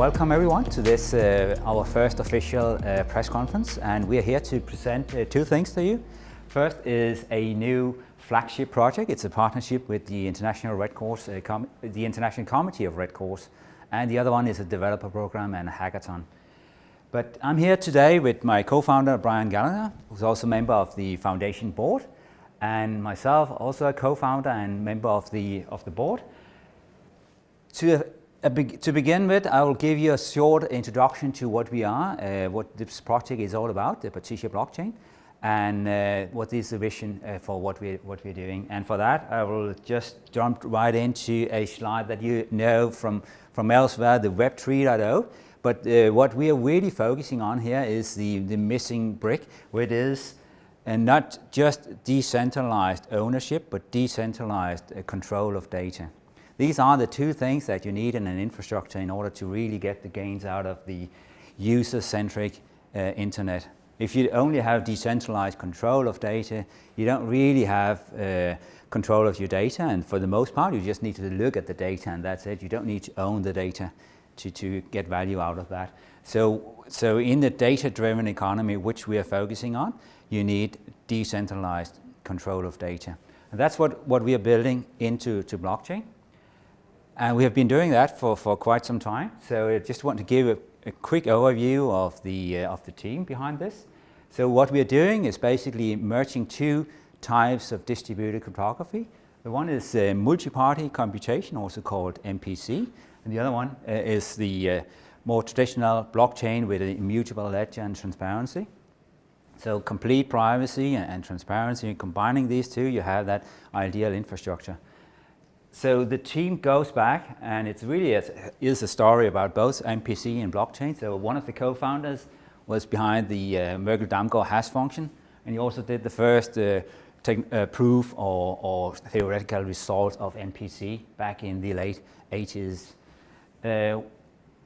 Welcome everyone to this, our first official press conference, and we are here to present two things to you. First is a new flagship project. It's a partnership with the International Red Cross, the International Committee of Red Cross, and the other one is a developer program and a hackathon. But I'm here today with my co-founder Brian Gallagher, who's also a member of the foundation board, and myself, also a co-founder and member of the board. To begin with, I will give you a short introduction to what we are, what this project is all about, the Partisia blockchain, and what is the vision for what we're doing. And for that, I will just jump right into a slide that you know from elsewhere, the Web 3.0. But what we are really focusing on here is the missing brick, which is not just decentralized ownership, but decentralized control of data. These are the two things that you need in an infrastructure in order to really get the gains out of the user-centric internet. If you only have decentralized control of data, you don't really have control of your data, and for the most part you just need to look at the data and that's it. You don't need to own the data to get value out of that. So in the data-driven economy, which we are focusing on, you need decentralized control of data. And that's what we are building into blockchain. And we have been doing that for quite some time. So I just want to give a quick overview of the team behind this. So what we are doing is basically merging two types of distributed cryptography. The one is multi-party computation, also called MPC, and the other one is the more traditional blockchain with an immutable ledger and transparency. So complete privacy and transparency, combining these two, you have that ideal infrastructure. So the team goes back, and it's really is a story about both MPC and blockchain. So one of the co-founders was behind the Merkle-Damgård hash function, and he also did the first proof or theoretical result of MPC back in the late 80s.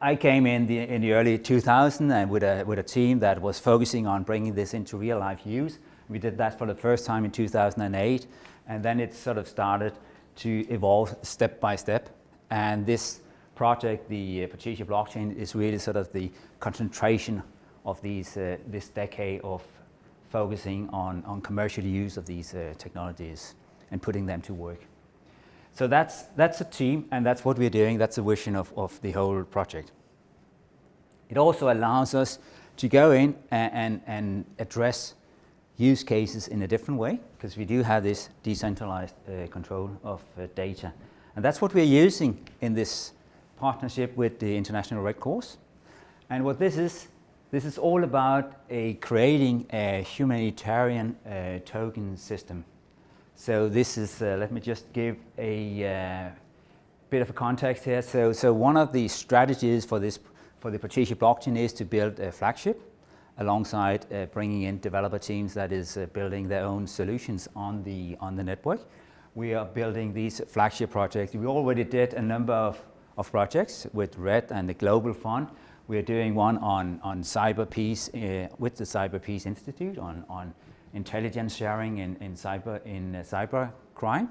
I came in the early 2000s and with a team that was focusing on bringing this into real life use. We did that for the first time in 2008, and then it sort of started to evolve step by step. And this project, the Partisia blockchain, is really sort of the concentration of this decade of focusing on commercial use of these technologies and putting them to work. So that's a team, and that's what we're doing. That's the vision of the whole project. It also allows us to go in and address use cases in a different way, because we do have this decentralized control of data. And that's what we're using in this partnership with the International Red Cross. And what this is all about creating a humanitarian token system. So this is, let me just give a bit of a context here. So one of the strategies for the Partisia blockchain is to build a flagship alongside bringing in developer teams that is building their own solutions on the network. We are building these flagship projects. We already did a number of projects with RED and the Global Fund. We are doing one on cyber peace with the Cyber Peace Institute on intelligence sharing in cyber crime,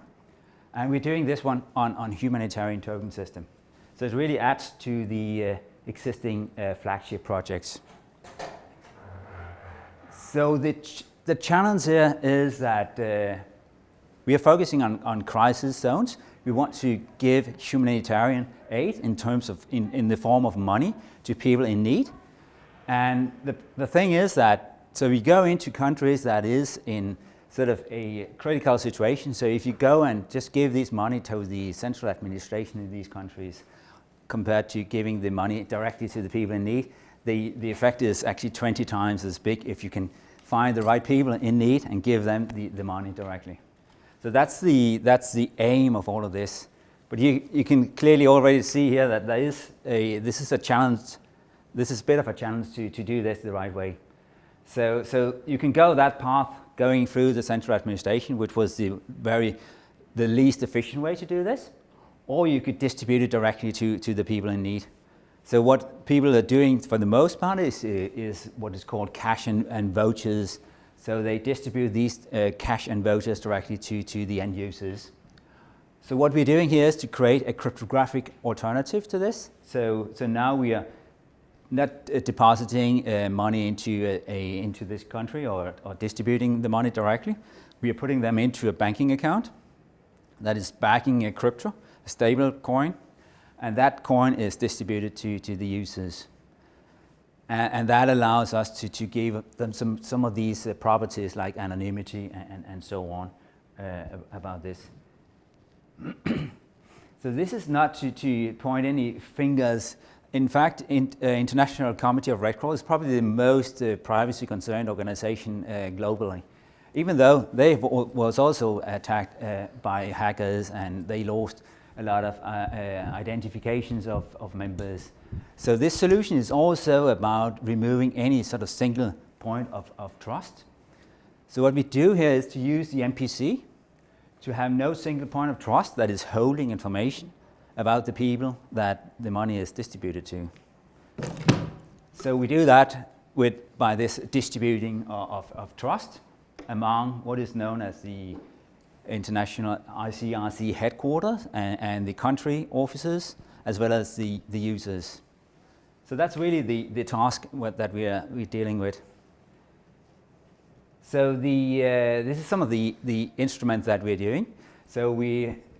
and we're doing this one on humanitarian token system. So it really adds to the existing flagship projects. So the challenge here is that we are focusing on crisis zones. We want to give humanitarian aid in terms of in the form of money to people in need. And the thing is that, so we go into countries that is in sort of a critical situation. So if you go and just give this money to the central administration in these countries, compared to giving the money directly to the people in need, the effect is actually 20 times as big if you can find the right people in need and give them the money directly. So that's the aim of all of this. But you can clearly already see here that this is a challenge. This is a bit of a challenge to do this the right way. So you can go that path going through the central administration, which was the least efficient way to do this, or you could distribute it directly to the people in need. So what people are doing for the most part is what is called cash and vouchers. So they distribute these cash and vouchers directly to the end users. So what we're doing here is to create a cryptographic alternative to this. So now we are not depositing money into this country or distributing the money directly. We are putting them into a banking account that is backing a crypto, a stable coin, and that coin is distributed to the users. And that allows us to give them some of these properties like anonymity and so on about this. So this is not to point any fingers. In fact, International Committee of Red Cross is probably the most privacy concerned organization globally. Even though they was also attacked by hackers and they lost a lot of identifications of members. So this solution is also about removing any sort of single point of trust. So what we do here is to use the MPC to have no single point of trust that is holding information about the people that the money is distributed to. So we do that by this distributing of trust among what is known as the international ICRC headquarters and the country offices, as well as the users. So that's really the task that we're dealing with. So this is some of the instruments that we're doing. So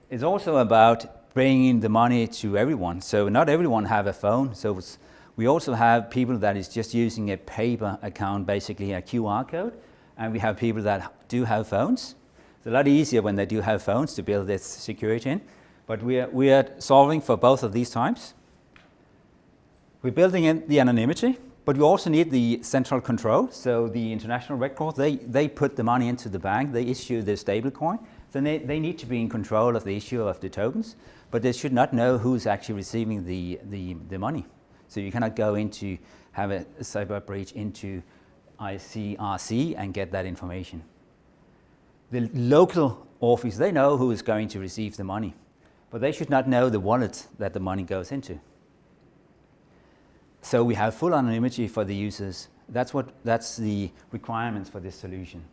it's also about bringing the money to everyone. So not everyone have a phone. So we also have people that is just using a paper account, basically a QR code. And we have people that do have phones. It's a lot easier when they do have phones to build this security in. But we are solving for both of these types. We're building in the anonymity, but we also need the central control. So the International Red Cross, they put the money into the bank, they issue the stablecoin. So they need to be in control of the issue of the tokens, but they should not know who's actually receiving the money. So you cannot go into, have a cyber breach into ICRC and get that information. The local office, they know who is going to receive the money, but they should not know the wallet that the money goes into. So we have full anonymity for the users. That's the requirements for this solution.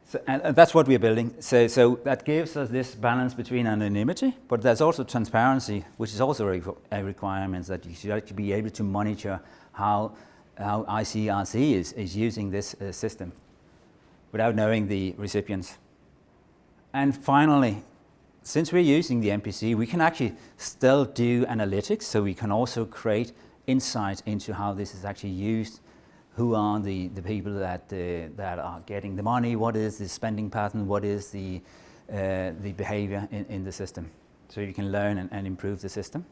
So, and that's what we're building. So that gives us this balance between anonymity, but there's also transparency, which is also a requirement that you should actually be able to monitor how ICRC is using this system without knowing the recipients. And finally, since we're using the MPC, we can actually still do analytics, so we can also create insight into how this is actually used, who are the people that are getting the money, what is the spending pattern, what is the behavior in the system. So you can learn and improve the system.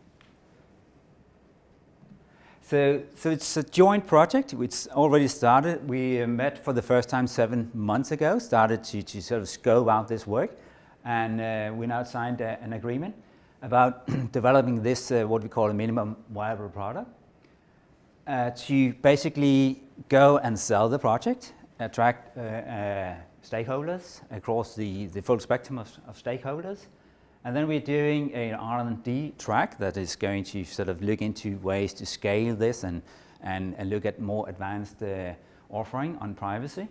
So it's a joint project which already started. We met for the first time 7 months ago, started to sort of scope out this work, and we now signed an agreement about developing this, what we call a minimum viable product, to basically go and sell the project, attract stakeholders across the full spectrum of stakeholders. And then we're doing an R&D track that is going to sort of look into ways to scale this and look at more advanced offering on privacy.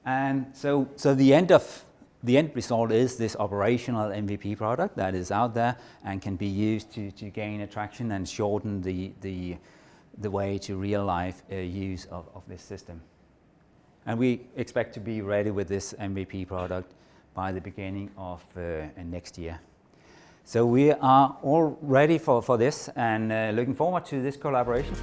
And so the end result is this operational MVP product that is out there and can be used to gain attraction and shorten the way to real life use of this system. And we expect to be ready with this MVP product by the beginning of next year. So we are all ready for this and looking forward to this collaboration.